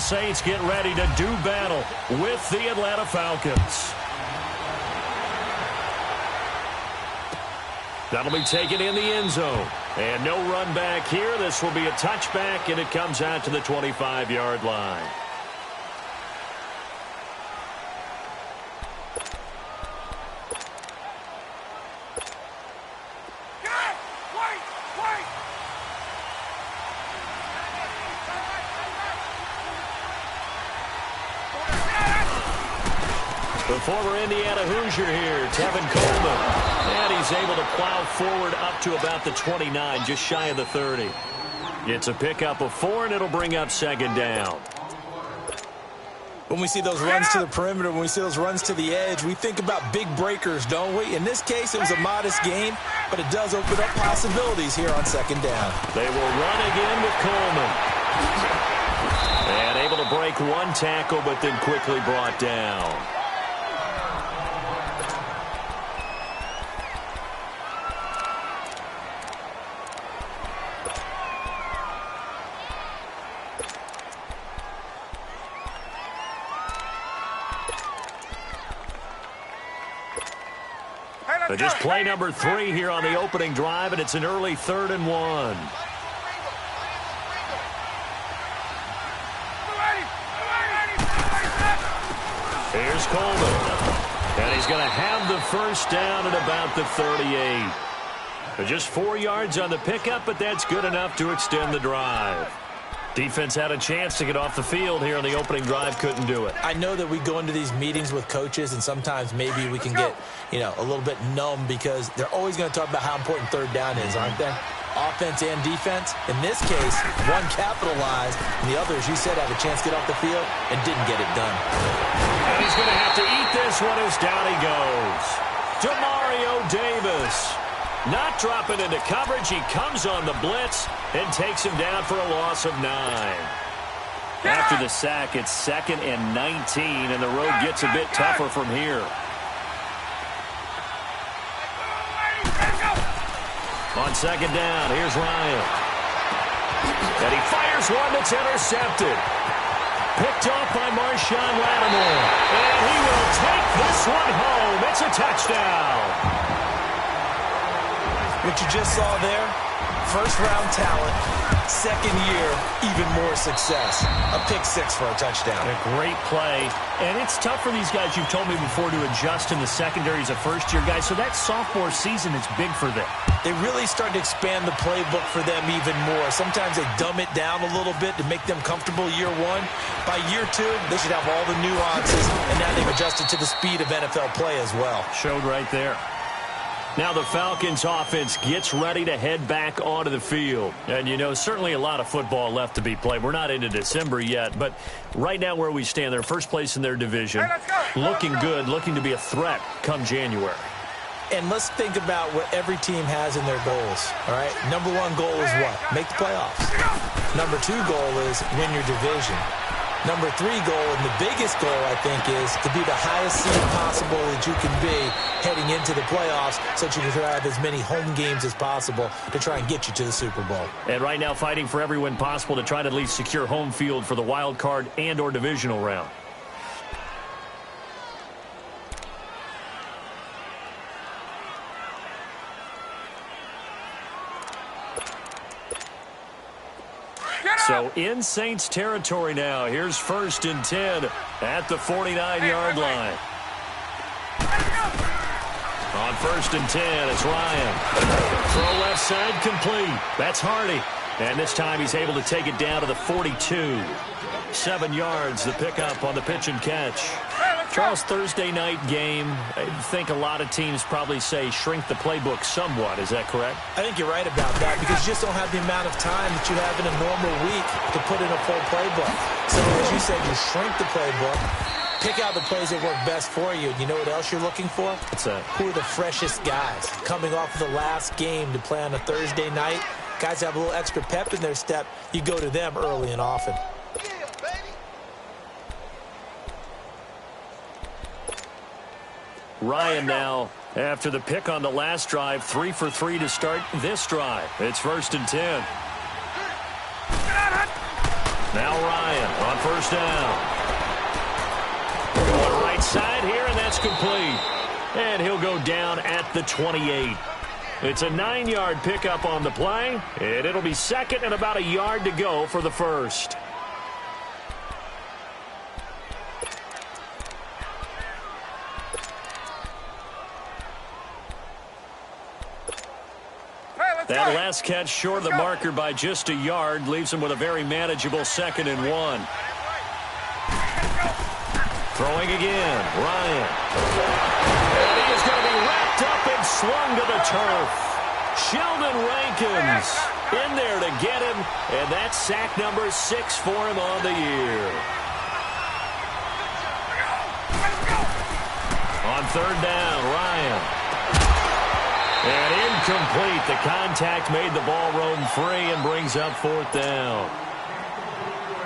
Saints get ready to do battle with the Atlanta Falcons. That'll be taken in the end zone. And no run back here. This will be a touchback, and it comes out to the 25-yard line. The former Indiana Hoosier here, Tevin Coleman. And he's able to plow forward up to about the 29, just shy of the 30. It's a pickup of 4, and it'll bring up second down. When we see those runs to the perimeter, when we see those runs to the edge, we think about big breakers, don't we? In this case, it was a modest gain, but it does open up possibilities here on second down. They will run again with Coleman. And able to break one tackle, but then quickly brought down. Just play number 3 here on the opening drive, and it's an early 3rd and 1. Here's Coleman. And he's going to have the first down at about the 38. Just 4 yards on the pickup, but that's good enough to extend the drive. Defense had a chance to get off the field here on the opening drive, couldn't do it. I know that we go into these meetings with coaches, and sometimes maybe we can get, a little bit numb because they're always going to talk about how important third down is, aren't they? Offense and defense. In this case, one capitalized, and the other, as you said, had a chance to get off the field and didn't get it done. And he's going to have to eat this one as down he goes. Demario Davis. Not dropping into coverage. He comes on the blitz and takes him down for a loss of 9. After the sack, it's 2nd and 19, and the road gets a bit tougher from here. On second down, here's Ryan. And he fires one that's intercepted. Picked off by Marshawn Lattimore. And he will take this one home. It's a touchdown. What you just saw there, first-round talent, second year, even more success. A pick-6 for a touchdown. A great play. And it's tough for these guys, you've told me before, to adjust in the secondary as a first-year guy. So that sophomore season is big for them. They really start to expand the playbook for them even more. Sometimes they dumb it down a little bit to make them comfortable year 1. By year 2, they should have all the nuances, and now they've adjusted to the speed of NFL play as well. Showed right there. Now the Falcons offense gets ready to head back onto the field. And, certainly a lot of football left to be played. We're not into December yet, but right now where we stand, they're first place in their division. Looking good, looking to be a threat come January. And let's think about what every team has in their goals, all right? Number 1 goal is what? Make the playoffs. Number 2 goal is win your division. Number 3 goal, and the biggest goal, I think, is to be the highest seed possible that you can be heading into the playoffs so that you can have as many home games as possible to try and get you to the Super Bowl. And right now fighting for every win possible to try to at least secure home field for the wild card and or divisional round. So in Saints territory now. Here's 1st and 10 at the 49-yard line. On 1st and 10, it's Ryan. Throw left side complete. That's Hardy. And this time he's able to take it down to the 42. 7 yards, the pickup on the pitch and catch. Charles, Thursday night game, I think a lot of teams probably say shrink the playbook somewhat. Is that correct? I think you're right about that because you just don't have the amount of time that you have in a normal week to put in a full playbook. So as you said, you shrink the playbook, pick out the plays that work best for you. And you know what else you're looking for? What's that? Who are the freshest guys coming off of the last game to play on a Thursday night? Guys have a little extra pep in their step. You go to them early and often. Ryan now, after the pick on the last drive, 3 for 3 to start this drive. It's 1st and 10. Now Ryan on first down. On the right side here, and that's complete. And he'll go down at the 28. It's a 9-yard pickup on the play, and it'll be second and about a yard to go for the first. That last catch short of the marker by just a yard leaves him with a very manageable 2nd and 1. Throwing again, Ryan. And he is going to be wrapped up and slung to the turf. Sheldon Rankins in there to get him, and that's sack number 6 for him on the year. On 3rd down, Ryan. And incomplete. The contact made the ball roam free and brings up 4th down.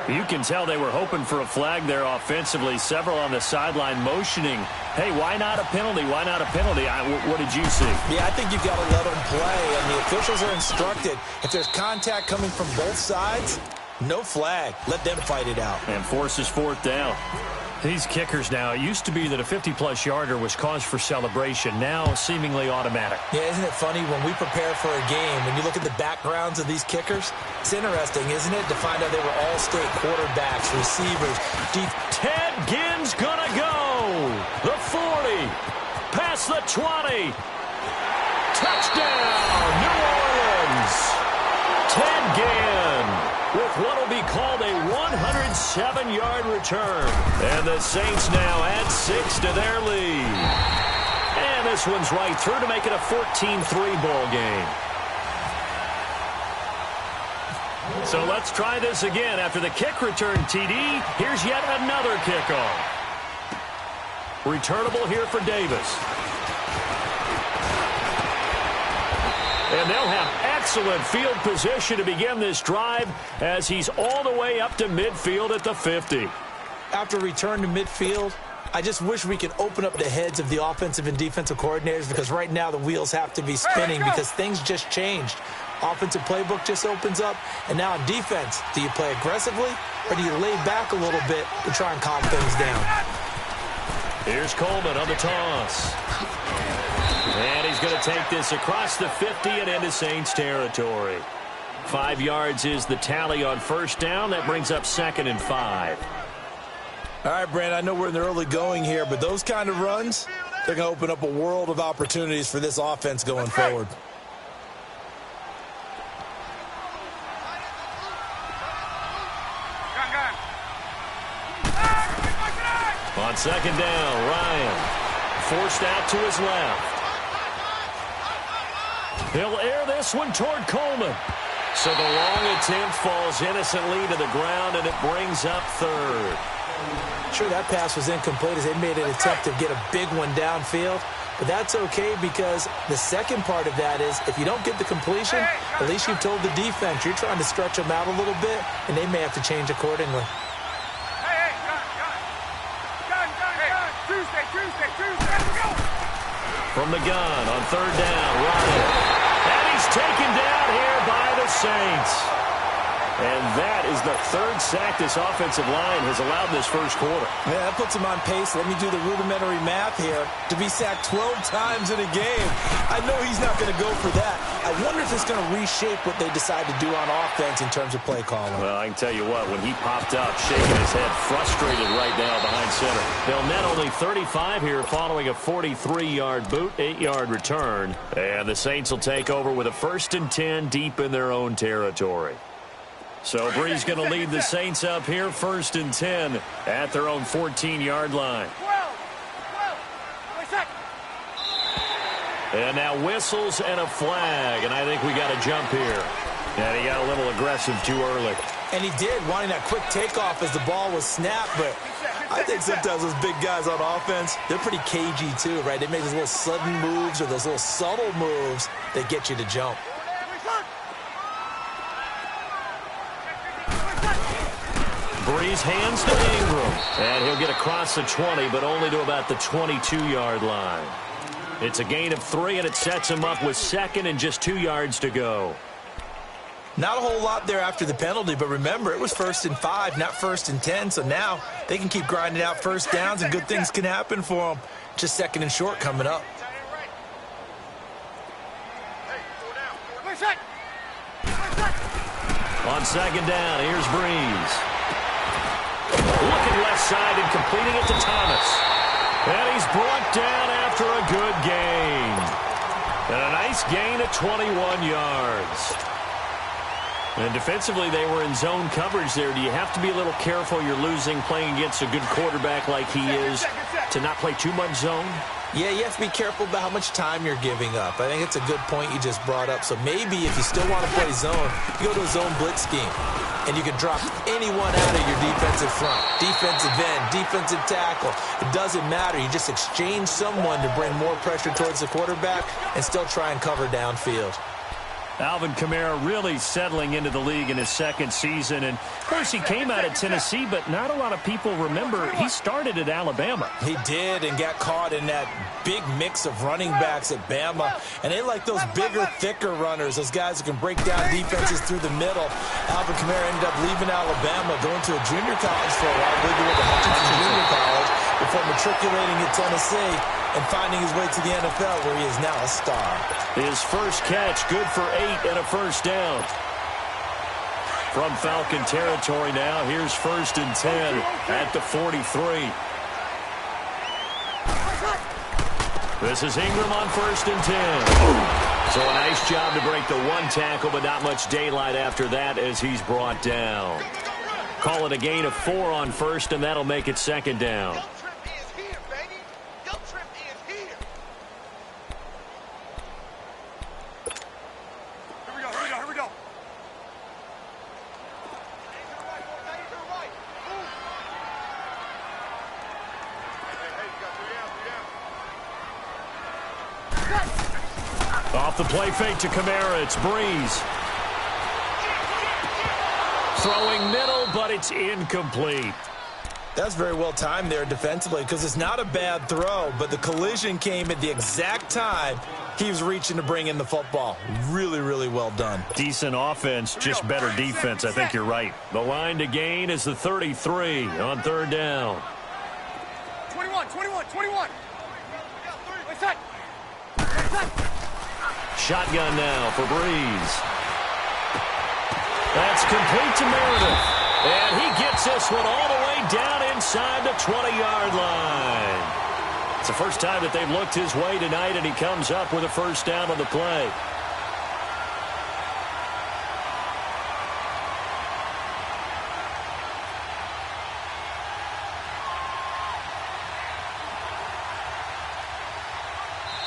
You can tell they were hoping for a flag there offensively. Several on the sideline motioning, hey, why not a penalty? Why not a penalty? What did you see? Yeah, I think you've got to let them play, and the officials are instructed. If there's contact coming from both sides, no flag. Let them fight it out. And forces 4th down. These kickers now, it used to be that a 50-plus yarder was cause for celebration. Now, seemingly automatic. Yeah, isn't it funny when we prepare for a game, when you look at the backgrounds of these kickers, it's interesting, isn't it, to find out they were all-state quarterbacks, receivers. Ted Ginn's gonna go. The 40, past the 20. Touchdown, New Orleans. Ted Ginn with what will be called a 107-yard return. And the Saints now add 6 to their lead. And this one's right through to make it a 14-3 ball game. So let's try this again. After the kick return TD, here's yet another kickoff. Returnable here for Davis. And they'll have excellent field position to begin this drive as he's all the way up to midfield at the 50. After return to midfield, I just wish we could open up the heads of the offensive and defensive coordinators, because right now the wheels have to be spinning because things just changed. Offensive playbook just opens up, and now on defense, do you play aggressively or do you lay back a little bit to try and calm things down? Here's Coleman on the toss. And he's going to take this across the 50 and into Saints territory. 5 yards is the tally on first down. That brings up 2nd and 5. All right, Brand, I know we're in the early going here, but those kind of runs, they're going to open up a world of opportunities for this offense going forward. On 2nd down, Ryan forced out to his left. He'll air this one toward Coleman. So the long attempt falls innocently to the ground, and it brings up 3rd. Sure, that pass was incomplete as they made an attempt to get a big one downfield. But that's okay, because the second part of that is if you don't get the completion, at least you've told the defense you're trying to stretch them out a little bit, and they may have to change accordingly. From the gun on 3rd down, Ryan. And he's taken down here by the Saints. And that is the 3rd sack this offensive line has allowed this first quarter. Yeah, that puts him on pace. Let me do the rudimentary math here. To be sacked 12 times in a game. I know he's not going to go for that. I wonder if it's going to reshape what they decide to do on offense in terms of play calling. Well, I can tell you what, when he popped up, shaking his head, frustrated right now behind center. They'll net only 35 here following a 43-yard boot, 8-yard return. And the Saints will take over with a 1st and 10 deep in their own territory. So Bree's going to lead the Saints up here, 1st and 10 at their own 14-yard line. And now whistles and a flag, and I think we got a jump here. And he got a little aggressive too early. And he did, wanting that quick takeoff as the ball was snapped, but I think sometimes those big guys on offense, they're pretty cagey too, right? They make those little sudden moves or those little subtle moves that get you to jump. Breeze hands to Ingram, and he'll get across the 20, but only to about the 22-yard line. It's a gain of 3, and it sets him up with 2nd and just 2 yards to go. Not a whole lot there after the penalty, but remember, it was 1st and 5, not 1st and 10, so now they can keep grinding out first downs and good things can happen for them. Just 2nd and short coming up. On 2nd down, here's Breeze. Looking left side and completing it to Thomas. And he's brought down after a good gain. And a nice gain of 21 yards. And defensively, they were in zone coverage there. Do you have to be a little careful? You're losing playing against a good quarterback like he is to not play too much zone? Yeah, you have to be careful about how much time you're giving up. I think it's a good point you just brought up. So maybe if you still want to play zone, you go to a zone blitz scheme. And you can drop anyone out of your defensive front. Defensive end, defensive tackle. It doesn't matter. You just exchange someone to bring more pressure towards the quarterback and still try and cover downfield. Alvin Kamara really settling into the league in his 2nd season. And, of course, he came out of Tennessee, but not a lot of people remember he started at Alabama. He did and got caught in that big mix of running backs at Bama. And they like those bigger, thicker runners, those guys who can break down defenses through the middle. Alvin Kamara ended up leaving Alabama, going to a junior college for a while, leaving with the Hutchinson Junior College, before matriculating at Tennessee and finding his way to the NFL, where he is now a star. His first catch, good for 8 and a 1st down. From Falcon territory now, here's 1st and 10 at the 43. This is Ingram on 1st and 10. So a nice job to break the 1 tackle, but not much daylight after that as he's brought down. Call it a gain of 4 on 1st, and that'll make it 2nd down. Off the play fake to Kamara, it's Breeze. Throwing middle, but it's incomplete. That's very well timed there defensively because it's not a bad throw, but the collision came at the exact time he was reaching to bring in the football. Really, really well done. Decent offense, just better defense. I think you're right. The line to gain is the 33 on 3rd down. 21. Shotgun now for Breeze. That's complete to Meredith. And he gets this one all the way down inside the 20-yard line. It's the first time that they've looked his way tonight, and he comes up with a 1st down on the play.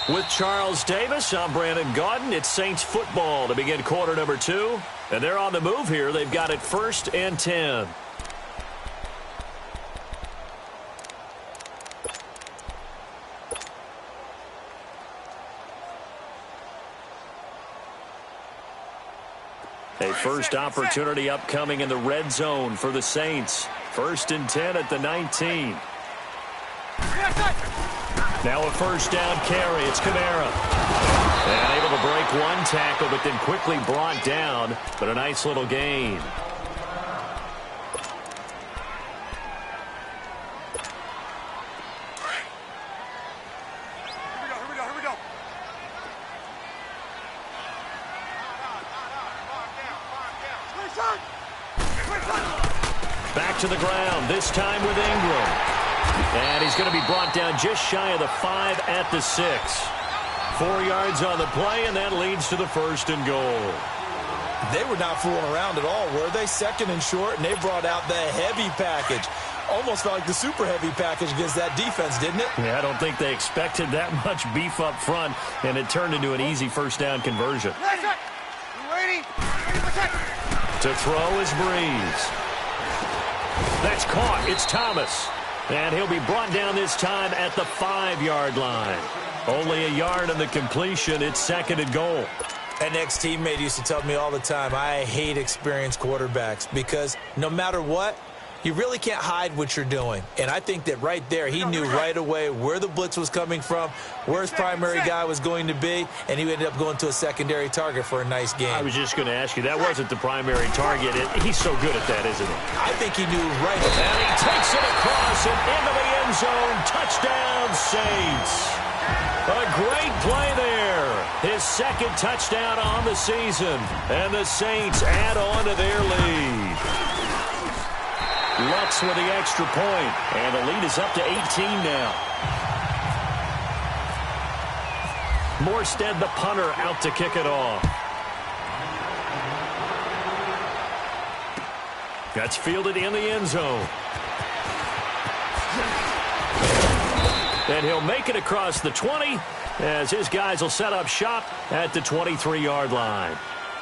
With Charles Davis, I'm Brandon Gaudin. It's Saints football to begin quarter number 2. And they're on the move here. They've got it 1st and 10. A first opportunity upcoming in the red zone for the Saints. 1st and 10 at the 19. Now a 1st down carry. It's Kamara. And able to break 1 tackle, but then quickly brought down. But a nice little gain. Here we go. Back to the ground, this time with Ingram. And he's going to be brought down just shy of the 5 at the 6. 4 yards on the play, and that leads to the 1st and goal. They were not fooling around at all, were they? 2nd and short, and they brought out the heavy package. Almost felt like the super heavy package against that defense, didn't it? Yeah, I don't think they expected that much beef up front, and it turned into an easy 1st down conversion. Ready? To throw is Breeze. That's caught. It's Thomas. And he'll be brought down this time at the 5-yard line. Only a yard on the completion. It's 2nd and goal. An ex-teammate used to tell me all the time, I hate experienced quarterbacks because no matter what, You really can't hide what you're doing. And I think that right there, he knew right away where the blitz was coming from, where his primary guy was going to be, and he ended up going to a secondary target for a nice game. I was just going to ask you, that wasn't the primary target. He's so good at that, isn't he? I think he knew right. And he takes it across and into the end zone. Touchdown, Saints. A great play there. His second touchdown on the season. And the Saints add on to their lead. Lutz with the extra point, and the lead is up to 18 now. Morstead, the punter, out to kick it off. That's fielded in the end zone. And he'll make it across the 20 as his guys will set up shop at the 23-yard line.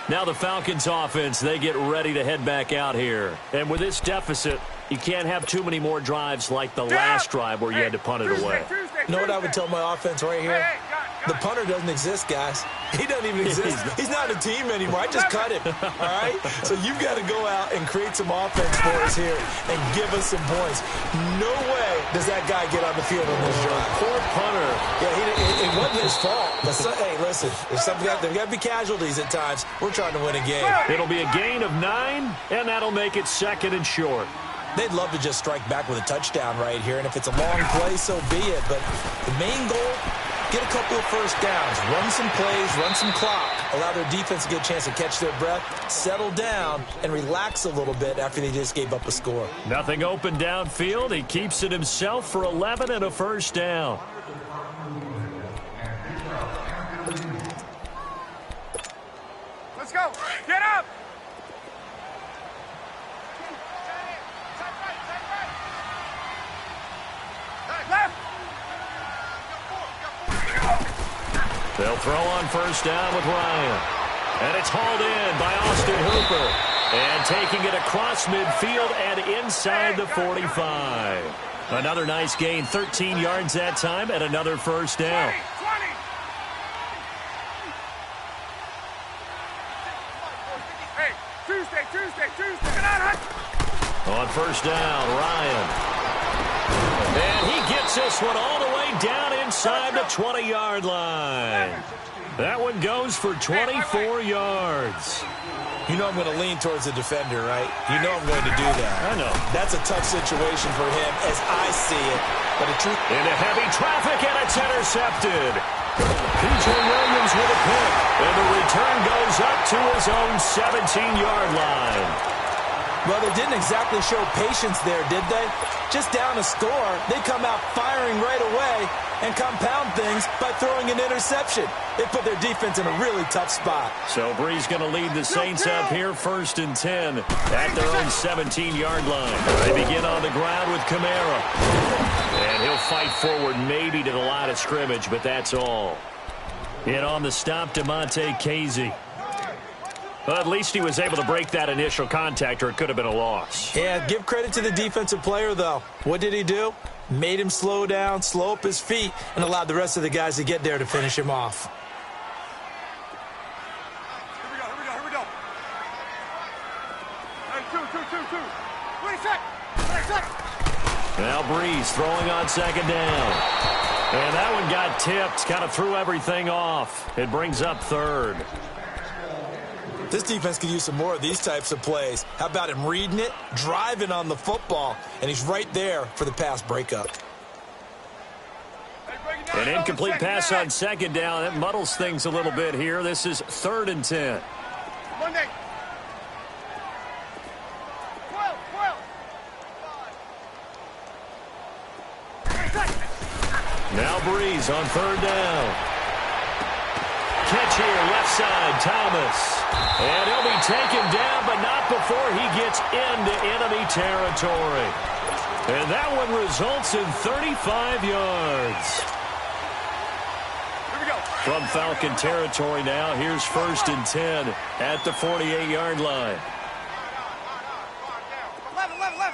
Now the Falcons offense, they get ready to head back out here. And with this deficit, you can't have too many more drives like the last drive where you had to punt it away. You know what I would tell my offense right here? The punter doesn't exist, guys. He doesn't even exist. He's not a team anymore. I just cut him, all right? So you've got to go out and create some offense for us here and give us some points. No way does that guy get on the field on this drive. Poor punter. Yeah, it wasn't his fault. But hey, listen, there's got to be casualties at times. We're trying to win a game. It'll be a gain of 9, and that'll make it second and short. They'd love to just strike back with a touchdown right here, and if it's a long play, so be it. But the main goal, get a couple of first downs, run some plays, run some clock, allow their defense to get a chance to catch their breath, settle down, and relax a little bit after they just gave up a score. Nothing open downfield. He keeps it himself for 11 and a first down. Let's go. Get up. They'll throw on first down with Ryan. And it's hauled in by Austin Hooper. And taking it across midfield and inside the 45. Another nice gain, 13 yards that time, and another first down. 20. Hey, Tuesday. Get on, On first down, Ryan. And he gets this one all the way down inside the 20-yard line. That one goes for 24 yards. You know I'm going to lean towards the defender, right? You know I'm going to do that. I know. That's a tough situation for him as I see it. But into heavy traffic, and it's intercepted. P.J. Williams with a pick. And the return goes up to his own 17-yard line. Well, they didn't exactly show patience there, did they? Just down a score, they come out firing right away and compound things by throwing an interception. They put their defense in a really tough spot. So Bree's going to lead the Saints up here first and 10 at their own 17-yard line. They begin on the ground with Kamara. And he'll fight forward maybe to the line of scrimmage, but that's all. In on the stop, DeMonte Casey. Well, at least he was able to break that initial contact, or it could have been a loss. Yeah, give credit to the defensive player, though. What did he do? Made him slow down, slow up his feet, and allowed the rest of the guys to get there to finish him off. Here we go. Hey, two. Wait a sec. Now Breeze throwing on second down. And that one got tipped, kind of threw everything off. It brings up third. This defense could use some more of these types of plays. How about him reading it, driving on the football, and he's right there for the pass breakup. An incomplete pass on second down. That muddles things a little bit here. This is 3rd and 10. Monday. 12. Now Breeze on 3rd down. Catch here, left side, Thomas. And he'll be taken down, but not before he gets into enemy territory. And that one results in 35 yards. Here we go. From Falcon territory now, here's 1st and 10 at the 48-yard line. 11.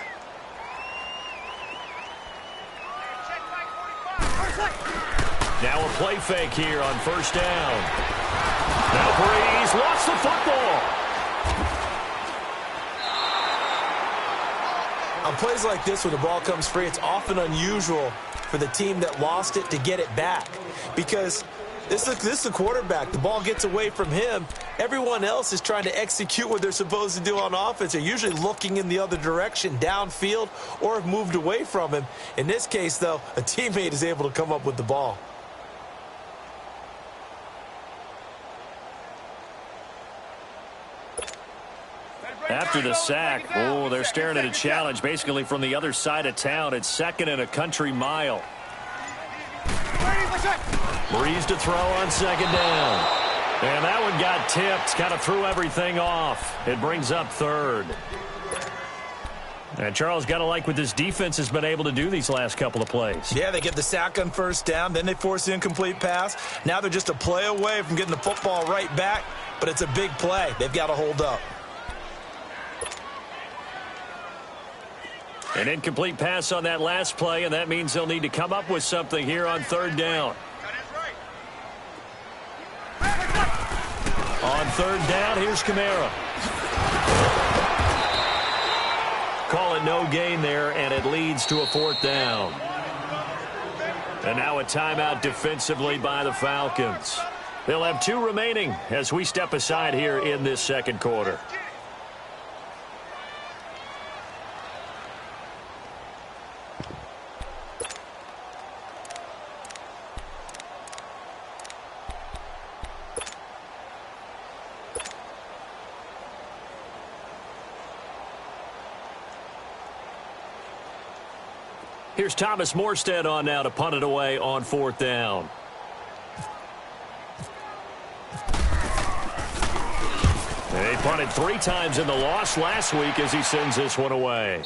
Now a play fake here on first down. Now Breeze lost the football. On plays like this, when the ball comes free, it's often unusual for the team that lost it to get it back. Because this is the quarterback. The ball gets away from him. Everyone else is trying to execute what they're supposed to do on offense. They're usually looking in the other direction, downfield, or have moved away from him. In this case, though, a teammate is able to come up with the ball. After the sack, oh, they're staring at a challenge basically from the other side of town. It's 2nd and a country mile. Breeze to throw on 2nd down. And that one got tipped, kind of threw everything off. It brings up 3rd. And Charles, got to like what this defense has been able to do these last couple of plays. Yeah, they get the sack on 1st down, then they force the incomplete pass. Now they're just a play away from getting the football right back, but it's a big play. They've got to hold up. An incomplete pass on that last play, and that means they'll need to come up with something here on 3rd down. On 3rd down, here's Kamara. Call it no gain there, and it leads to a 4th down. And now a timeout defensively by the Falcons. They'll have 2 remaining as we step aside here in this 2nd quarter. Here's Thomas Morstead on now to punt it away on 4th down. They punted 3 times in the loss last week as he sends this one away.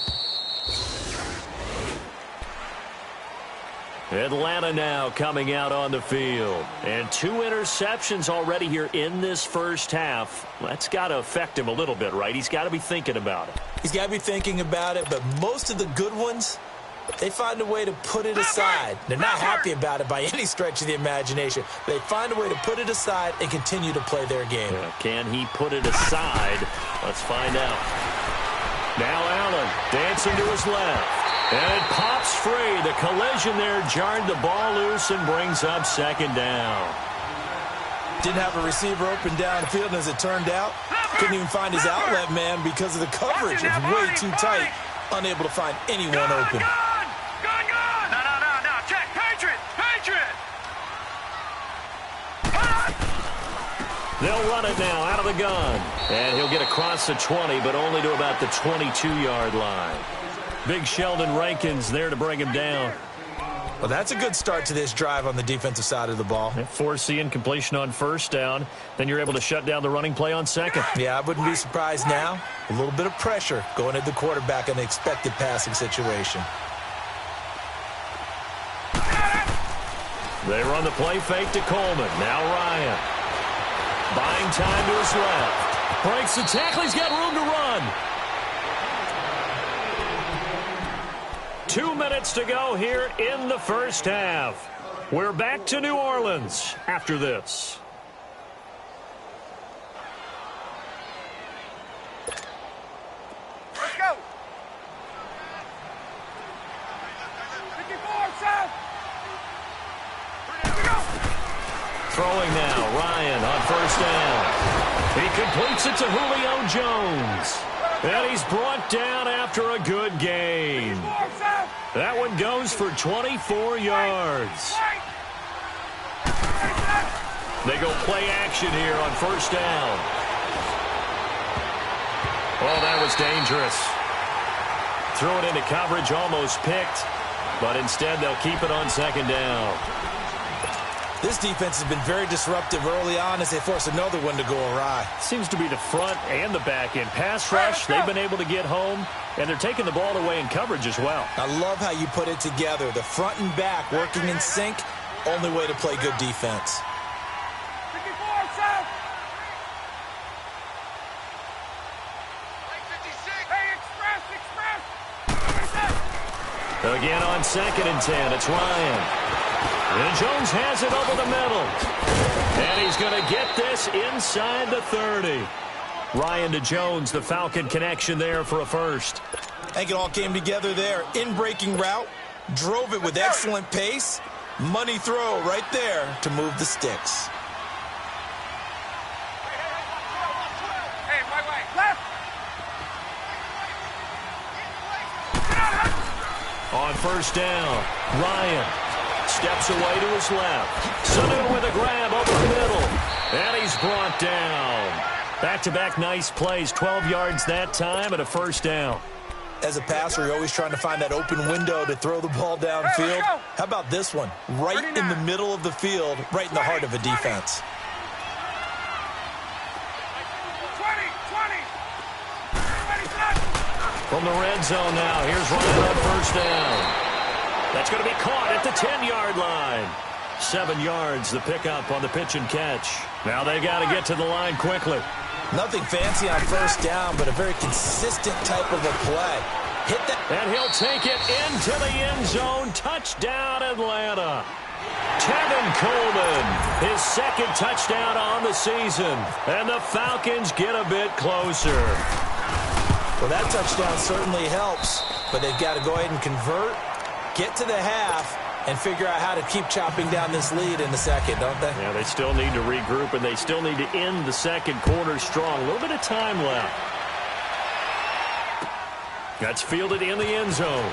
Atlanta now coming out on the field. And 2 interceptions already here in this first half. That's got to affect him a little bit, right? He's got to be thinking about it. He's got to be thinking about it, but most of the good ones, they find a way to put it aside. They're not happy about it by any stretch of the imagination. They find a way to put it aside and continue to play their game. Yeah, can he put it aside? Let's find out. Now Allen dancing to his left. And it pops free. The collision there jarred the ball loose and brings up 2nd down. Didn't have a receiver open downfield, and as it turned out, couldn't even find his outlet man because of the coverage. It was way too tight. Unable to find anyone open. No. Check. Patriot. They'll run it now out of the gun. And he'll get across the 20, but only to about the 22-yard line. Big Sheldon Rankins there to bring him down. Well, that's a good start to this drive on the defensive side of the ball. Force the incompletion on 1st down. Then you're able to shut down the running play on 2nd. Yeah, I wouldn't be surprised now. A little bit of pressure going at the quarterback in the expected passing situation. They run the play fake to Coleman. Now Ryan. Buying time to his left. Breaks the tackle. He's got room to run. 2 minutes to go here in the first half. We're back to New Orleans after this. Let's go. 54, south. Here we go. Throwing now, Ryan on 1st down. He completes it to Julio Jones. And he's brought down after a good gain. That one goes for 24 yards. They go play action here on 1st down. Oh, that was dangerous. Threw it into coverage, almost picked. But instead, they'll keep it on 2nd down. This defense has been very disruptive early on as they force another one to go awry. Seems to be the front and the back end. Pass rush, they've been able to get home, and they're taking the ball away in coverage as well. I love how you put it together. The front and back working in sync, only way to play good defense. 54, south. Hey, express. Again on 2nd and 10, it's Ryan. And Jones has it over the middle. And he's going to get this inside the 30. Ryan to Jones, the Falcon connection there for a first. I think it all came together there. In-breaking route, drove it with excellent pace. Money throw right there to move the sticks. Hey, way. Left. On first down, Ryan steps away to his left. Sanu with a grab over the middle. And he's brought down. Back-to-back nice plays, 12 yards that time and a first down. As a passer, you're always trying to find that open window to throw the ball downfield. How about this one? Right in the middle of the field, right in the heart of a defense. 20. From the red zone now, here's Ryan on first down. That's going to be caught at the 10-yard line. 7 yards, the pickup on the pitch and catch. Now they got to get to the line quickly. Nothing fancy on first down, but a very consistent type of a play. Hit that. And he'll take it into the end zone. Touchdown, Atlanta. Tevin Coleman, his second touchdown on the season. And the Falcons get a bit closer. Well, that touchdown certainly helps, but they've got to go ahead and convert, get to the half, and figure out how to keep chopping down this lead in the second, don't they? Yeah, they still need to regroup, and they still need to end the second quarter strong. A little bit of time left. That's fielded in the end zone.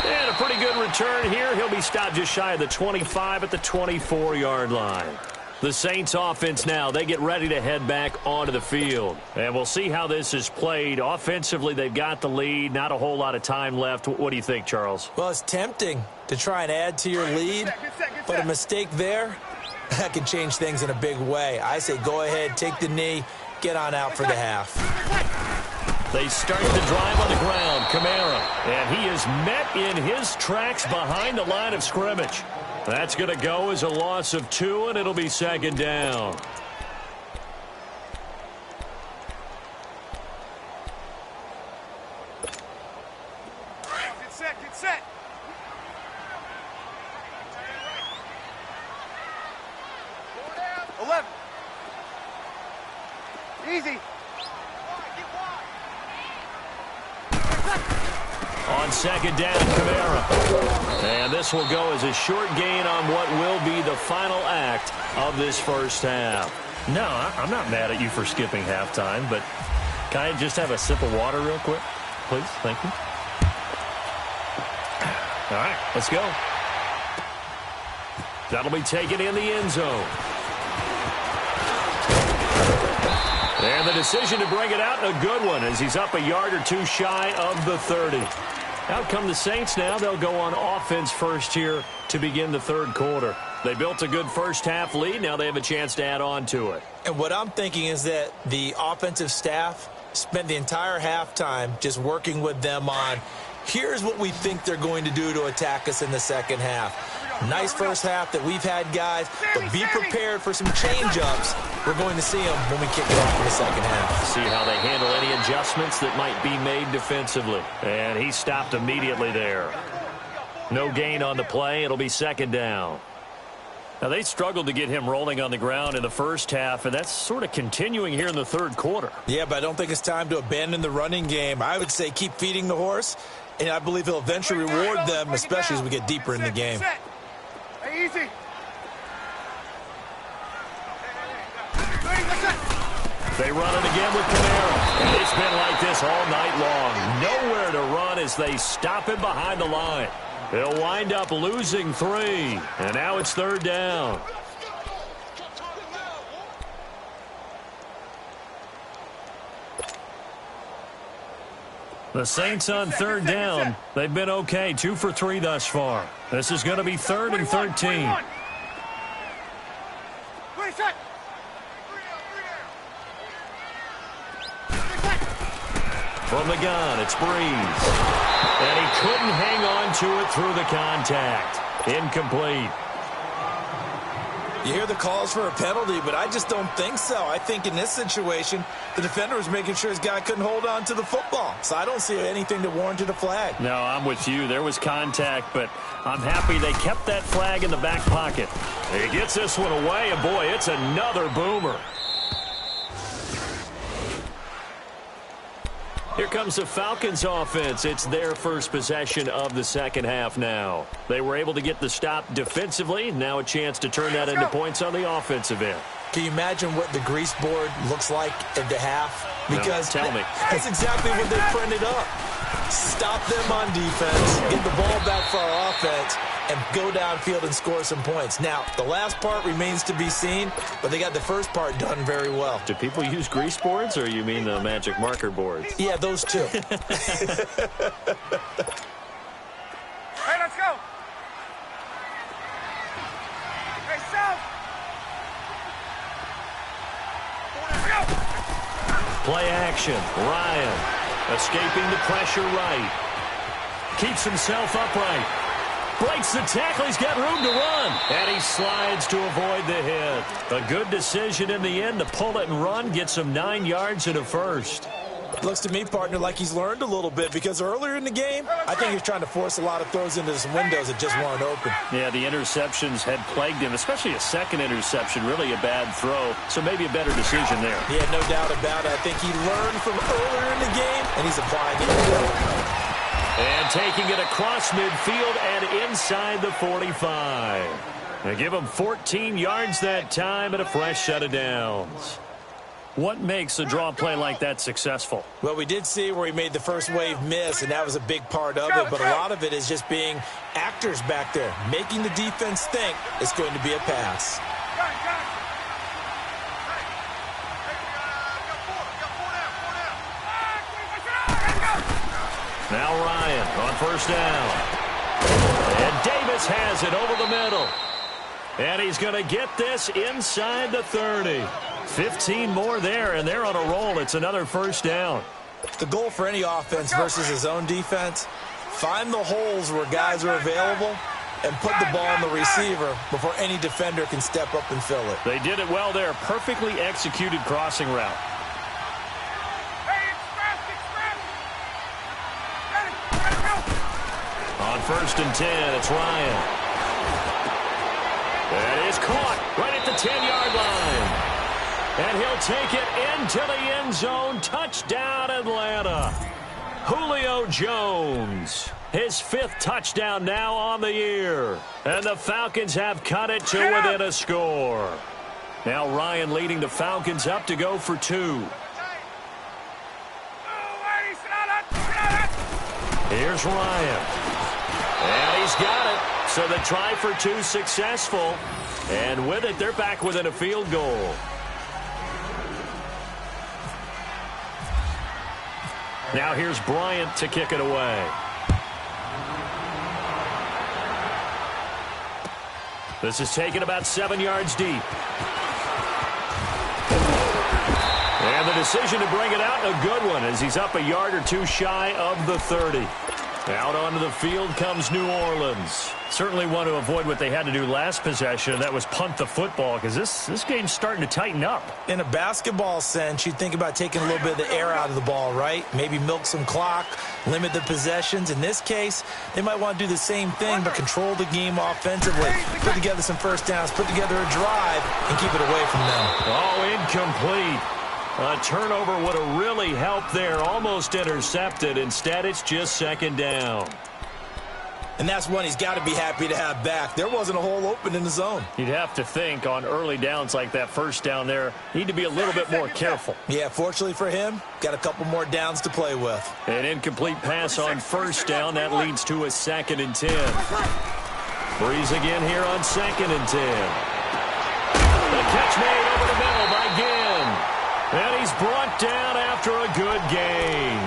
And a pretty good return here. He'll be stopped just shy of the 25 at the 24-yard line. The Saints offense now, they get ready to head back onto the field. And we'll see how this is played. Offensively, they've got the lead. Not a whole lot of time left. What do you think, Charles? Well, it's tempting to try and add to your lead, but a mistake there, that can change things in a big way. I say go ahead, take the knee, get on out for the half. They start the drive on the ground. Kamara, and he is met in his tracks behind the line of scrimmage. That's going to go as a loss of 2, and it'll be second down. Get set. 11. Easy. On second down, Kamara. And this will go as a short gain on what will be the final act of this first half. No, I'm not mad at you for skipping halftime, but can I just have a sip of water real quick? Please, thank you. All right, let's go. That'll be taken in the end zone. And the decision to bring it out, a good one, as he's up a yard or two shy of the 30. Out come the Saints now. They'll go on offense first here to begin the third quarter. They built a good first-half lead. Now they have a chance to add on to it. And what I'm thinking is that the offensive staff spent the entire halftime just working with them on, here's what we think they're going to do to attack us in the second half. Nice first half that we've had, guys, but be prepared for some change-ups. We're going to see them when we kick it off in the second half. See how they handle any adjustments that might be made defensively. And he stopped immediately there. No gain on the play. It'll be second down. Now, they struggled to get him rolling on the ground in the first half, and that's sort of continuing here in the third quarter. Yeah, but I don't think it's time to abandon the running game. I would say keep feeding the horse, and I believe he'll eventually reward them, especially as we get deeper in the game. Hey, easy. They run it again with Kamara. And it's been like this all night long. Nowhere to run as they stop him behind the line. They'll wind up losing 3. And now it's third down. The Saints on third down. They've been okay. 2 for 3 thus far. This is going to be third and 13. From the gun, it's Breeze. And he couldn't hang on to it through the contact. Incomplete. You hear the calls for a penalty, but I just don't think so. I think in this situation, the defender was making sure his guy couldn't hold on to the football. So I don't see anything that warranted a flag. No, I'm with you. There was contact, but I'm happy they kept that flag in the back pocket. He gets this one away, and boy, it's another boomer. Here comes the Falcons offense. It's their first possession of the second half now. They were able to get the stop defensively. Now a chance to turn that into points on the offensive end. Can you imagine what the grease board looks like at the half? Because no, tell me. That's exactly what they printed up. Stop them on defense, get the ball back for our offense, and go downfield and score some points. Now, the last part remains to be seen, but they got the first part done very well. Do people use grease boards, or you mean the magic marker boards? Yeah, those two. Hey, let's go. Hey, South. Let's go. Play action. Ryan escaping the pressure right. Keeps himself upright. Breaks the tackle. He's got room to run. And he slides to avoid the hit. A good decision in the end to pull it and run. Gets him 9 yards and a first. Looks to me, partner, like he's learned a little bit, because earlier in the game, I think he was trying to force a lot of throws into some windows that just weren't open. Yeah, the interceptions had plagued him, especially a second interception, really a bad throw. So maybe a better decision there. Yeah, no doubt about it. I think he learned from earlier in the game, and he's applying it now. And taking it across midfield and inside the 45. They give him 14 yards that time and a fresh set of downs. What makes a draw play like that successful? Well, we did see where he made the first wave miss, and that was a big part of it. But a lot of it is just being actors back there, making the defense think it's going to be a pass. Now Ryan on first down. And Davis has it over the middle. And he's going to get this inside the 30. 15 more there, and they're on a roll. It's another first down. The goal for any offense versus his own defense, find the holes where guys are available and put the ball on the receiver before any defender can step up and fill it. They did it well there. Perfectly executed crossing route. On first and 10, it's Ryan. That is caught right at the 10-yard line. And he'll take it into the end zone. Touchdown, Atlanta. Julio Jones, his 5th touchdown now on the year. And the Falcons have cut it to within a score. Now Ryan leading the Falcons up to go for 2. Here's Ryan. And he's got it. So the try for 2 successful. And with it, they're back within a field goal. Now here's Bryant to kick it away. This is taken about 7 yards deep. And the decision to bring it out, a good one, as he's up a yard or 2 shy of the 30. Out onto the field comes New Orleans. Certainly want to avoid what they had to do last possession, and that was punt the football, because this game's starting to tighten up. In a basketball sense, you think about taking a little bit of the air out of the ball, right? Maybe milk some clock, limit the possessions. In this case, they might want to do the same thing, but control the game offensively. Put together some first downs, put together a drive, and keep it away from them. Oh, incomplete. A turnover would have really helped there. Almost intercepted. Instead, it's just second down. And that's one he's got to be happy to have back. There wasn't a hole open in the zone. You'd have to think on early downs like that first down there, need to be a little bit more careful. Yeah, fortunately for him, got a couple more downs to play with. An incomplete pass on first down. That leads to a 2nd and 10. Breeze again here on 2nd and 10. The catch made over the middle by Ginn. And he's brought down after a good gain.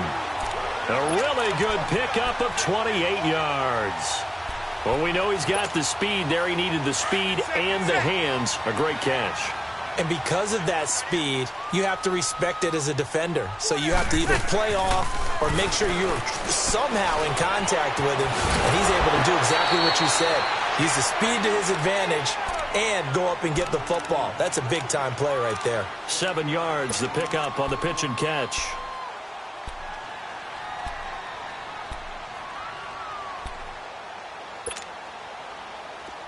A really good pickup of 28 yards. Well, we know he's got the speed there. He needed the speed and the hands. A great catch. And because of that speed, you have to respect it as a defender. So you have to either play off or make sure you're somehow in contact with him. And he's able to do exactly what you said. Use the speed to his advantage and go up and get the football. That's a big-time play right there. 7 yards, the pickup on the pitch and catch.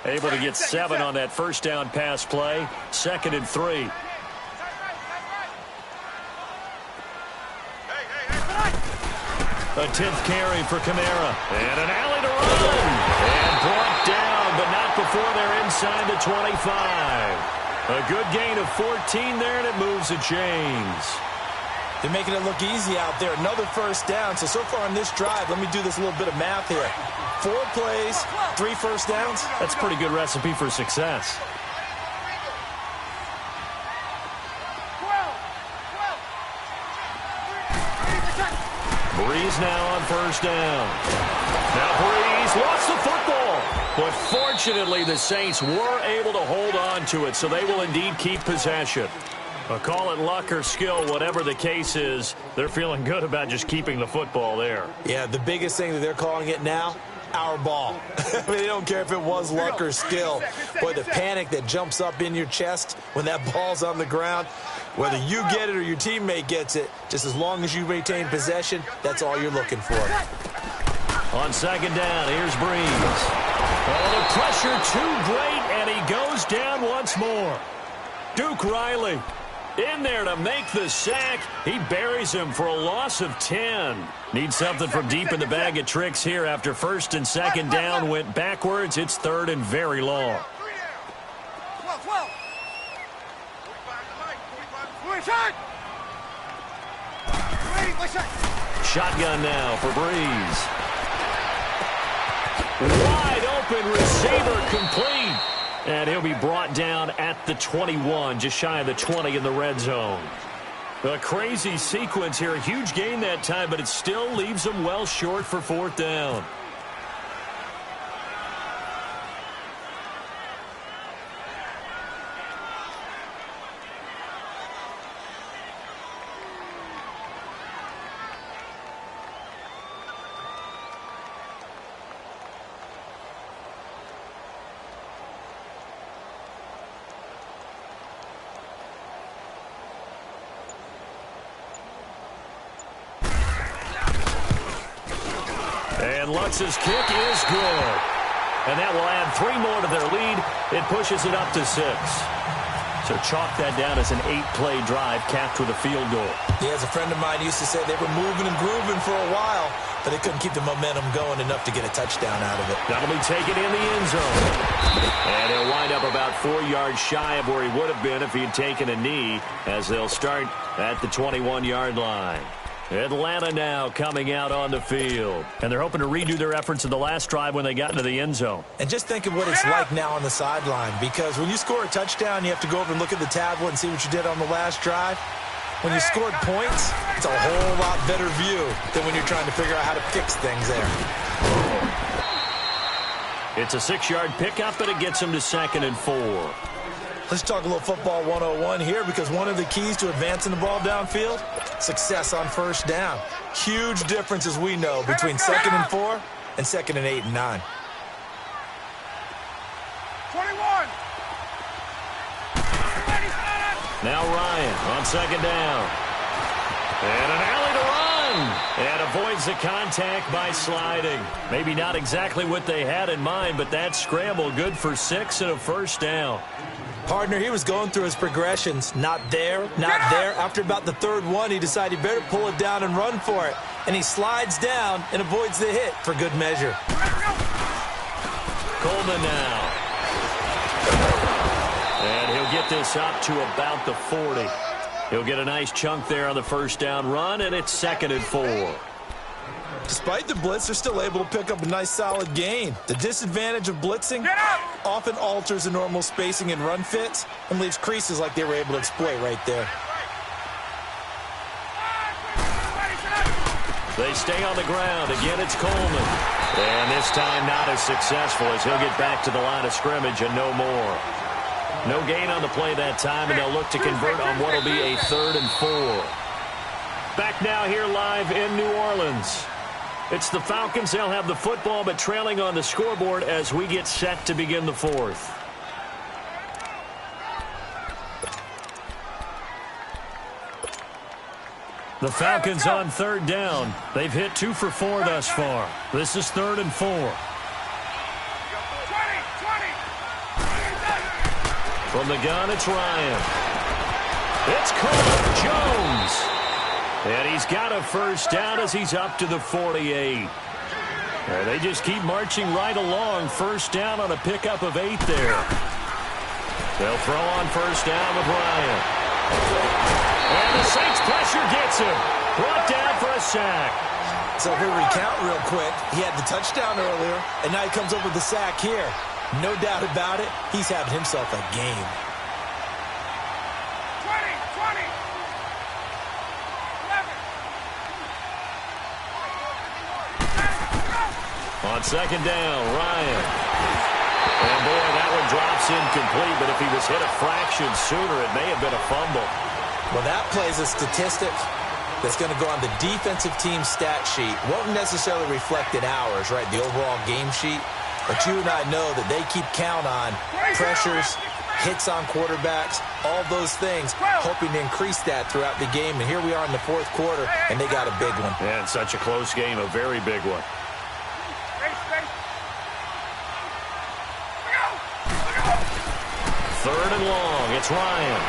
Able to get 7 on that first down pass play. 2nd and 3. A 10th carry for Kamara. And an alley to run. And brought down, but not before they're inside the 25. A good gain of 14 there, and it moves the chains. They're making it look easy out there. Another first down. So far on this drive, let me do this little bit of math here. 4 plays, 3 first downs. That's a pretty good recipe for success. Breeze now on first down. Now Breeze lost the football. But fortunately, the Saints were able to hold on to it, so they will indeed keep possession. Call it luck or skill, whatever the case is, they're feeling good about just keeping the football there. Yeah, the biggest thing that they're calling it now, our ball. I mean, they don't care if it was luck or skill. Boy, the panic that jumps up in your chest when that ball's on the ground, whether you get it or your teammate gets it, just as long as you retain possession, that's all you're looking for. On second down, here's Breeze. Oh, the pressure too great, and he goes down once more. Duke Riley in there to make the sack. He buries him for a loss of 10. Needs something from deep in the bag of tricks here after first and second down went backwards. It's third and very long. 12. Shotgun now for Breeze. Wide open receiver complete. And he'll be brought down at the 21, just shy of the 20 in the red zone. A crazy sequence here. A huge gain that time, but it still leaves them well short for fourth down. And Lutz's kick is good. And that will add 3 more to their lead. It pushes it up to 6. So chalk that down as an 8-play drive capped with a field goal. Yeah, as a friend of mine used to say, they were moving and grooving for a while, but they couldn't keep the momentum going enough to get a touchdown out of it. That'll be taken in the end zone. And he'll wind up about 4 yards shy of where he would have been if he had taken a knee, as they'll start at the 21-yard line. Atlanta now coming out on the field. And they're hoping to redo their efforts in the last drive when they got into the end zone. And just think of what it's like now on the sideline, because when you score a touchdown, you have to go over and look at the tablet and see what you did on the last drive. When you scored points, it's a whole lot better view than when you're trying to figure out how to fix things there. It's a 6-yard pickup, and it gets them to 2nd and 4. Let's talk a little football 101 here, because one of the keys to advancing the ball downfield, success on first down. Huge difference, as we know, between 2nd and 4 and 2nd and 8 and 9. 21. Now Ryan on second down. And an alley to run. And avoids the contact by sliding. Maybe not exactly what they had in mind, but that scramble good for 6 and a first down. Partner, he was going through his progressions. Not there, not there. After about the 3rd one, he decided he better pull it down and run for it. And he slides down and avoids the hit for good measure. Coleman now. And he'll get this up to about the 40. He'll get a nice chunk there on the first down run, and it's 2nd and 4. Despite the blitz, they're still able to pick up a nice solid gain. The disadvantage of blitzing often alters the normal spacing and run fits and leaves creases like they were able to exploit right there. They stay on the ground. Again, it's Coleman. And this time not as successful, as he'll get back to the line of scrimmage and no more. No gain on the play that time, and they'll look to convert on what will be a 3rd and 4. Back now here live in New Orleans. It's the Falcons. They'll have the football, but trailing on the scoreboard as we get set to begin the 4th. The Falcons on 3rd down. They've hit 2 for 4 thus far. This is 3rd and 4. 20. From the gun, it's Ryan. It's caught. Jones. And he's got a first down as he's up to the 48. And they just keep marching right along. First down on a pickup of 8 there. They'll throw on first down with Ryan. And the Saints pressure gets him. Brought down for a sack. So if we recount real quick, he had the touchdown earlier, and now he comes up with the sack here. No doubt about it, he's having himself a game. 20, 20. On second down, Ryan. And boy, that one drops incomplete, but if he was hit a fraction sooner, it may have been a fumble. Well, that plays a statistic that's going to go on the defensive team stat sheet. Won't necessarily reflect in ours, right, the overall game sheet. But you and I know that they keep count on pressures, hits on quarterbacks, all those things, hoping to increase that throughout the game. And here we are in the fourth quarter, and they got a big one. And such a close game, a very big one. Third and long, it's Ryan.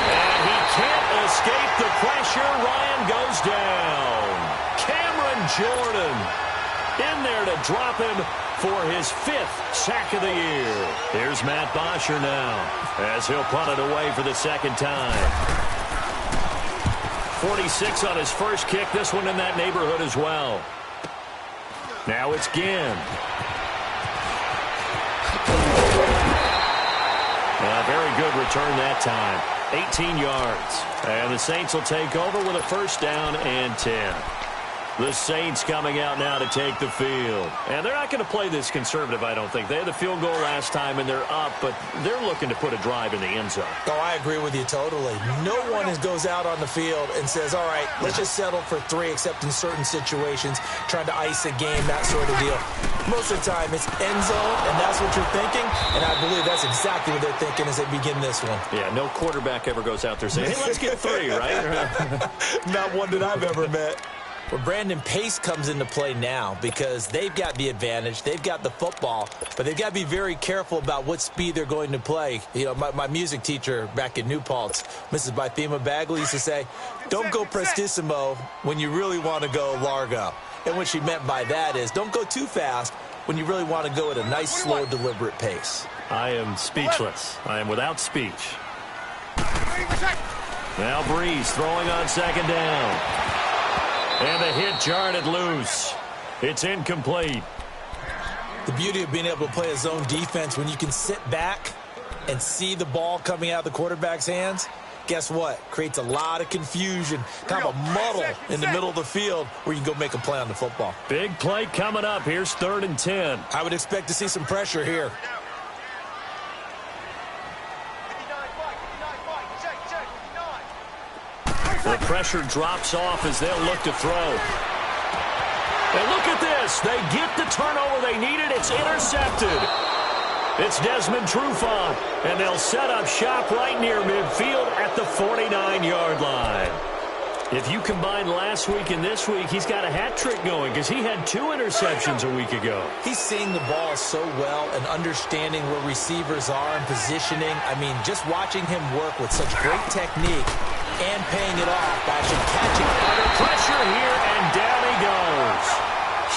And he can't escape the pressure. Ryan goes down. Cameron Jordan in there to drop him for his 5th sack of the year. Here's Matt Bosher now as he'll punt it away for the second time. 46 on his first kick. This one in that neighborhood as well. Now it's Ginn. A very good return that time. 18 yards. And the Saints will take over with a first down and 10. The Saints coming out now to take the field. And they're not going to play this conservative, I don't think. They had the field goal last time, and they're up, but they're looking to put a drive in the end zone. Oh, I agree with you totally. No one goes out on the field and says, all right, let's just settle for 3, except in certain situations, trying to ice a game, that sort of deal. Most of the time, it's end zone, and that's what you're thinking, and I believe that's exactly what they're thinking as they begin this one. Yeah, no quarterback ever goes out there saying, hey, let's get 3, right? Not one that I've ever met. Well, Brandon, pace comes into play now because they've got the advantage. They've got the football, but they've got to be very careful about what speed they're going to play. You know, my music teacher back in New Paltz, Mrs. Bythema Bagley, used to say, don't go prestissimo when you really want to go largo. And what she meant by that is don't go too fast when you really want to go at a nice, slow, deliberate pace. I am speechless. I am without speech. Now Breeze throwing on second down. And the hit jarred it loose. It's incomplete. The beauty of being able to play a zone defense when you can sit back and see the ball coming out of the quarterback's hands, guess what? Creates a lot of confusion, kind of a muddle in the middle of the field where you can go make a play on the football. Big play coming up. Here's 3rd and 10. I would expect to see some pressure here. The pressure drops off as they'll look to throw. And look at this. They get the turnover they needed. It's intercepted. It's Desmond Trufant, and they'll set up shop right near midfield at the 49-yard line. If you combine last week and this week, he's got a hat trick going because he had 2 interceptions a week ago. He's seeing the ball so well and understanding where receivers are and positioning. I mean, just watching him work with such great technique and paying it off by actually catching under pressure here, and down he goes.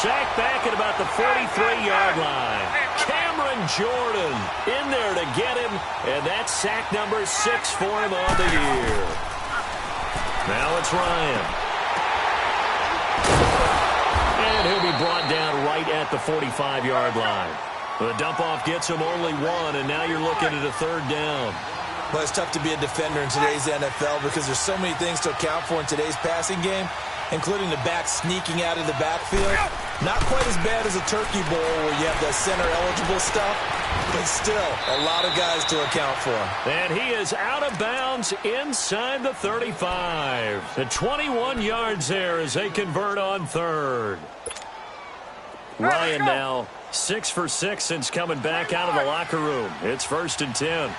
Sacked back at about the 43-yard line. Cameron Jordan in there to get him, and that's sack number 6 for him on the year. Now it's Ryan. And he'll be brought down right at the 45-yard line. The dump-off gets him only 1, and now you're looking at a 3rd down. Well, it's tough to be a defender in today's NFL because there's so many things to account for in today's passing game, including the back sneaking out of the backfield. Not quite as bad as a turkey bowl where you have the center-eligible stuff, but still a lot of guys to account for. And he is out of bounds inside the 35. The 21 yards there as they convert on 3rd. Ryan now 6 for 6 since coming back out of the locker room. It's 1st and 10.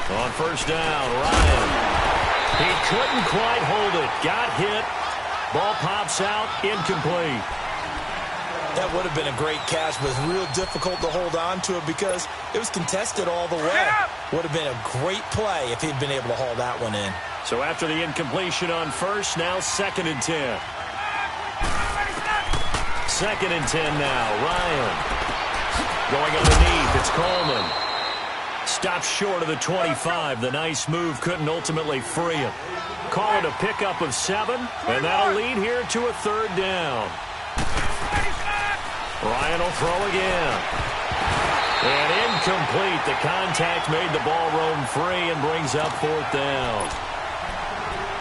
On first down, Ryan. He couldn't quite hold it. Got hit. Ball pops out. Incomplete. That would have been a great catch, but it's real difficult to hold on to it because it was contested all the way. Would have been a great play if he'd been able to haul that one in. So after the incompletion on first, now 2nd and 10. 2nd and 10 now. Ryan going underneath. It's Coleman. Stops short of the 25. The nice move couldn't ultimately free him. Call it a pickup of 7, and that'll lead here to a 3rd down. Ryan will throw again. And incomplete. The contact made the ball roam free and brings up 4th down.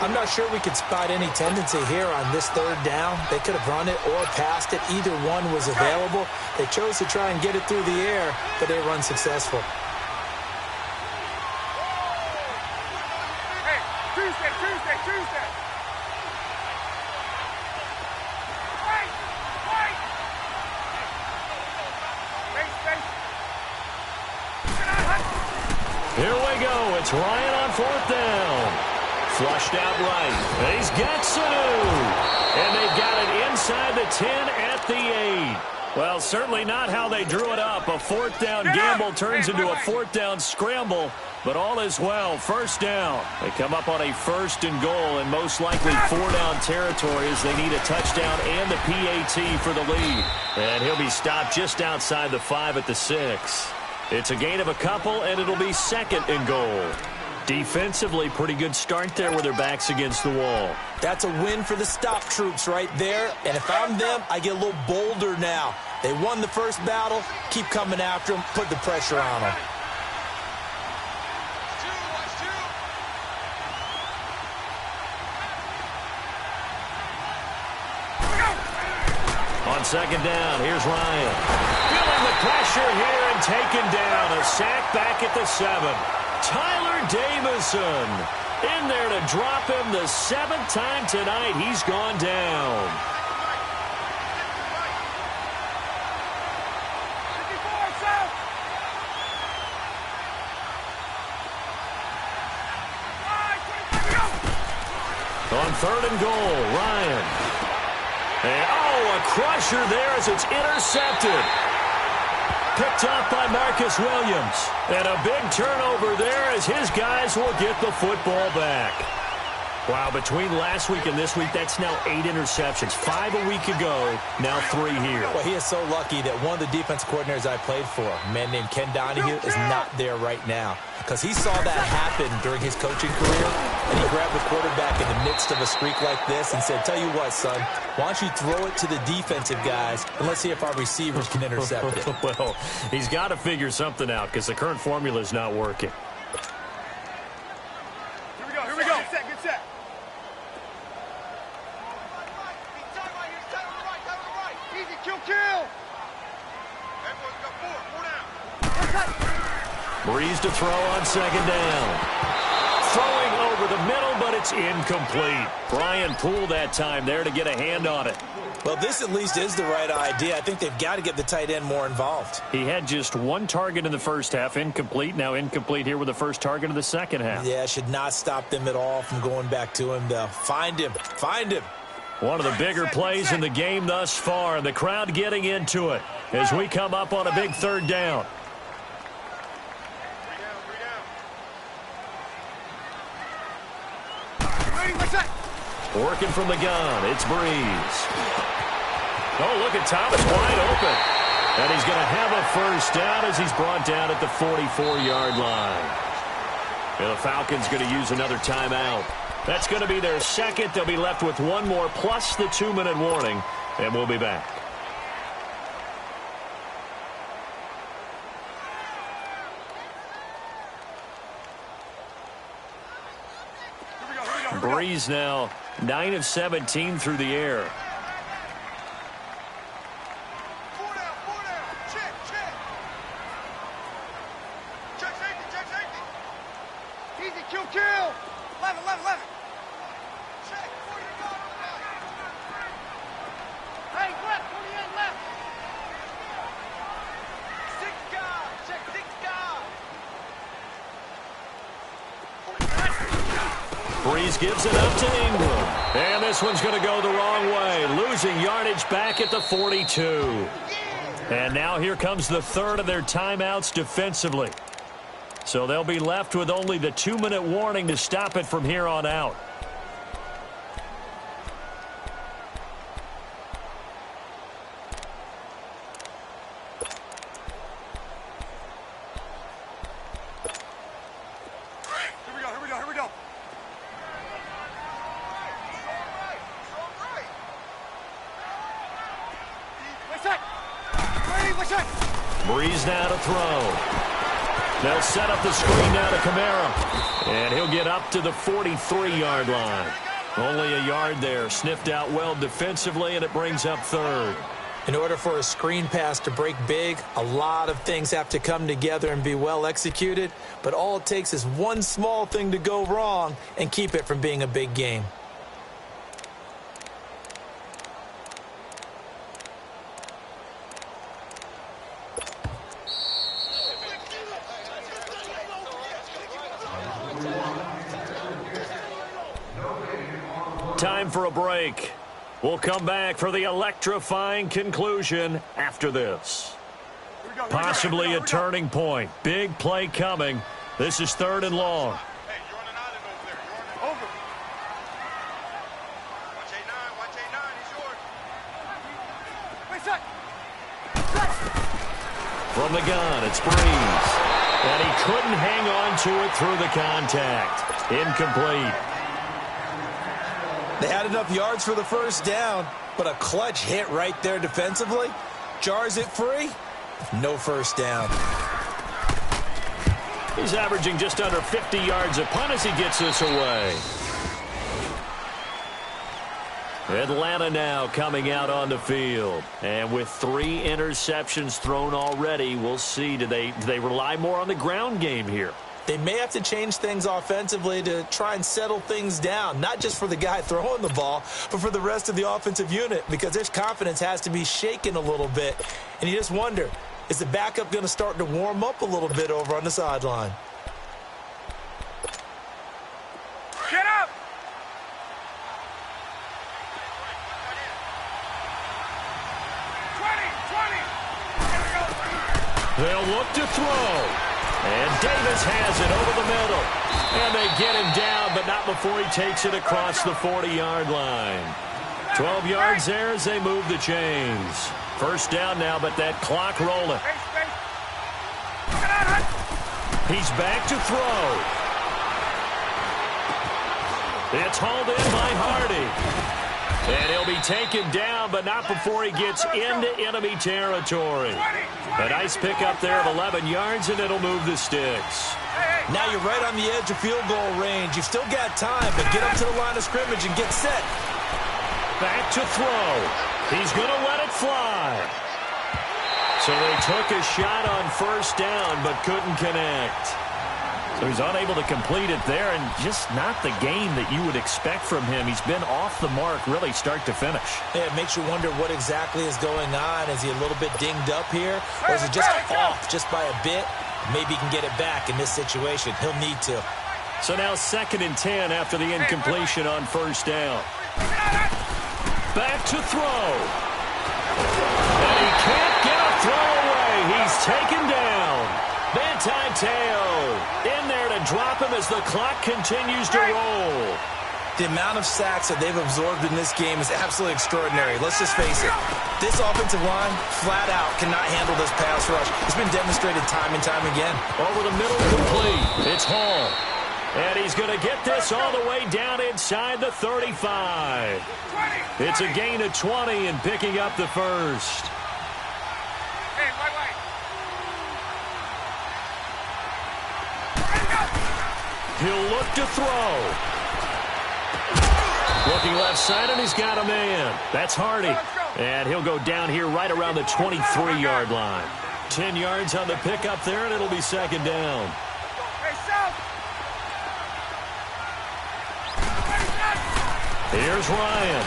I'm not sure we could spot any tendency here on this 3rd down. They could have run it or passed it. Either one was available. They chose to try and get it through the air, but they were unsuccessful. Hey, Tuesday. Here we go. It's Ryan on 4th down. Flushed out right. And he's got Sanu. And they've got it inside the 10 at the 8. Well, certainly not how they drew it up. A 4th down gamble turns into a 4th down scramble. But all is well. 1st down. They come up on a 1st and goal in most likely 4-down territory as they need a touchdown and the PAT for the lead. And he'll be stopped just outside the 5 at the 6. It's a gain of a couple, and it'll be 2nd and goal. Defensively, pretty good start there with their backs against the wall. That's a win for the stop troops right there. And if I'm them, I get a little bolder now. They won the first battle. Keep coming after them. Put the pressure on them. On 2nd down, here's Ryan. Feeling the pressure here and taken down. A sack back at the 7. Tyler Davison in there to drop him the 7th time tonight. He's gone down. On 3rd and goal, Ryan. And, a crusher there as it's intercepted. Picked off by Marcus Williams. And a big turnover there as his guys will get the football back. Wow, between last week and this week, that's now 8 interceptions. 5 a week ago, now 3 here. Well, he is so lucky that one of the defense coordinators I played for, a man named Ken Donahue, is not there right now. Because he saw that happen during his coaching career, and he grabbed the quarterback in the midst of a streak like this and said, tell you what, son, why don't you throw it to the defensive guys, and let's see if our receivers can intercept it. Well, he's got to figure something out because the current formula is not working. Here we go. Good set. Easy, kill. Everyone's got 4 down. Breeze to throw on 2nd down. Throwing over the middle, but it's incomplete. Brian Poole that time there to get a hand on it. Well, this at least is the right idea. I think they've got to get the tight end more involved. He had just 1 target in the first half, incomplete. Now incomplete here with the first target of the second half. Yeah, should not stop them at all from going back to him, though. Find him. One of the bigger plays in the game thus far. The crowd getting into it as we come up on a big 3rd down. Working from the gun, it's Breeze. Oh, look at Thomas wide open. And he's going to have a first down as he's brought down at the 44-yard line. And the Falcons going to use another timeout. That's going to be their 2nd. They'll be left with 1 more plus the 2-minute warning. And we'll be back. Breeze now 9 of 17 through the air. Four down. Check. Check safety. Easy, kill. 11. Check, before you go. Hey, left, 28 left. 6 guys, check 6 guys. Breeze gives it up to Ingram. And this one's going to go the wrong way, losing yardage back at the 42. And now here comes the third of their timeouts defensively. So they'll be left with only the 2-minute warning to stop it from here on out. Here we go. Breeze now to throw. They'll set up the screen now to Kamara. And he'll get up to the 43-yard line. Only a yard there. Sniffed out well defensively, and it brings up third. In order for a screen pass to break big, a lot of things have to come together and be well executed. But all it takes is one small thing to go wrong and keep it from being a big game. Time for a break. We'll come back for the electrifying conclusion after this. Possibly a turning point. Big play coming. This is 3rd and long. Hey, you're on an island over there. You're on an over. Watch A9. Watch A9. He's yours. Wait a sec. From the gun, it's Breeze. And he couldn't hang on to it through the contact. Incomplete. They had enough yards for the first down, but a clutch hit right there defensively jars it free. No first down. He's averaging just under 50 yards a punt as he gets this away. Atlanta now coming out on the field. And with 3 interceptions thrown already, we'll see. Do they rely more on the ground game here? They may have to change things offensively to try and settle things down, not just for the guy throwing the ball, but for the rest of the offensive unit, because their confidence has to be shaken a little bit. And you just wonder, is the backup going to start to warm up a little bit over on the sideline? Get up! They'll look to throw. And Davis has it over the middle. And they get him down, but not before he takes it across the 40-yard line. 12 yards there as they move the chains. First down now, but that clock rolling. He's back to throw. It's hauled in by Hardy. And he'll be taken down, but not before he gets into enemy territory. A nice pickup there of 11 yards, and it'll move the sticks. Now you're right on the edge of field goal range. You've still got time, but get up to the line of scrimmage and get set. Back to throw. He's going to let it fly. So they took a shot on first down, but couldn't connect. So he's unable to complete it there, and just not the game that you would expect from him. He's been off the mark really start to finish. Yeah, it makes you wonder what exactly is going on. Is he a little bit dinged up here, or is he just off just by a bit? Maybe he can get it back in this situation. He'll need to. So now 2nd and 10 after the incompletion on first down. Back to throw. And he can't get a throw away. He's taken down. Teo in there to drop him as the clock continues to roll. The amount of sacks that they've absorbed in this game is absolutely extraordinary. Let's just face it. This offensive line, flat out, cannot handle this pass rush. It's been demonstrated time and time again. Over the middle, complete. It's Hall. And he's going to get this all the way down inside the 35. It's a gain of 20 and picking up the first. He'll look to throw. Looking left side, and he's got a man. That's Hardy. And he'll go down here right around the 23-yard line. 10 yards on the pickup there, and it'll be 2nd down. Here's Ryan.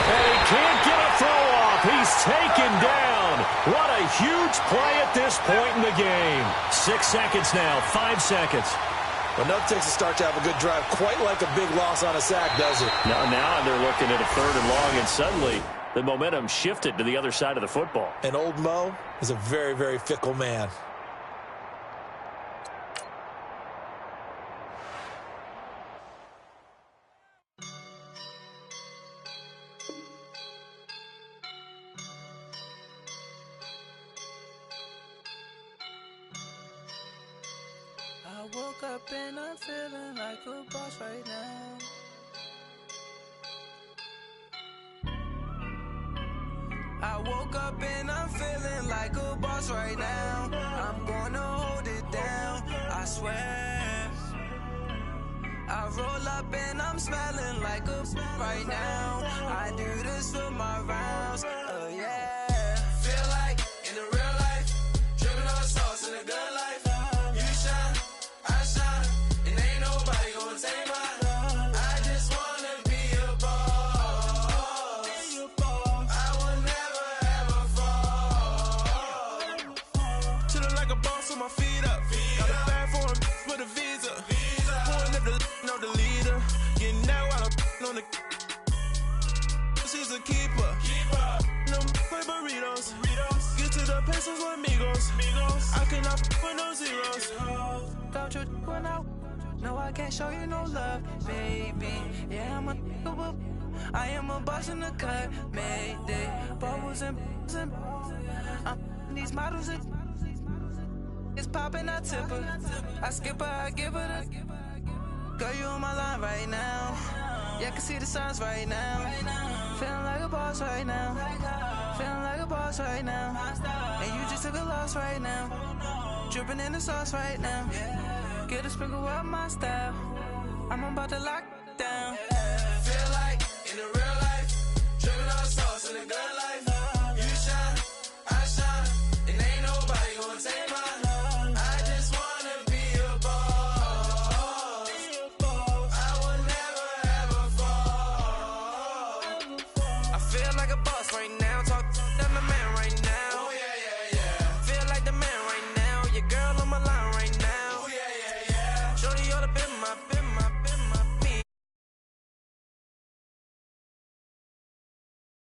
And he can't get a throw off. He's taken down. What a huge play at this point in the game. 6 seconds now. 5 seconds. Well, nothing takes a start to have a good drive, quite like a big loss on a sack, does it? Now they're looking at a 3rd and long, and suddenly the momentum shifted to the other side of the football. And old Mo is a very, very fickle man. I woke up and I'm feeling like a boss right now. I woke up and I'm feeling like a boss right now. I'm gonna hold it down, I swear. I roll up and I'm smelling like a right now. I do this for my rounds, yeah. Feel like in the real life, dripping on sauce in a good life. You shine, I shine, and ain't nobody gonna take mine. I just wanna be a boss. I will never ever fall. Chillin' like a boss with my feet up. Got a bag for him with a visa. Pulling up the leader. Getting out while I'm on the. She's a keeper. No play burritos. Get to the pesos with amigos. I cannot with no zeros. Don't you run out? No, I can't show you no love, baby. Yeah, I am a boss in the cut. Mayday. Bubbles and these models are. It's popping, I tip her. I skip her, I give her the. Girl, you on my line right now. Yeah, I can see the signs right now. Feeling like a boss right now. Feeling like a boss right now. And you just took a loss right now. Dripping in the sauce right now. Get a sprinkle up my style. I'm about to lock down. Feel like in the real life, dripping on sauce in a good life. You shine, I shine, and ain't nobody gonna take mine. I just wanna be a boss. I will never ever fall. I feel like a boss right now. Talk to the man right now. Oh yeah. Feel like the man right now. Your girl on my line right now. Oh yeah. Shorty all up in my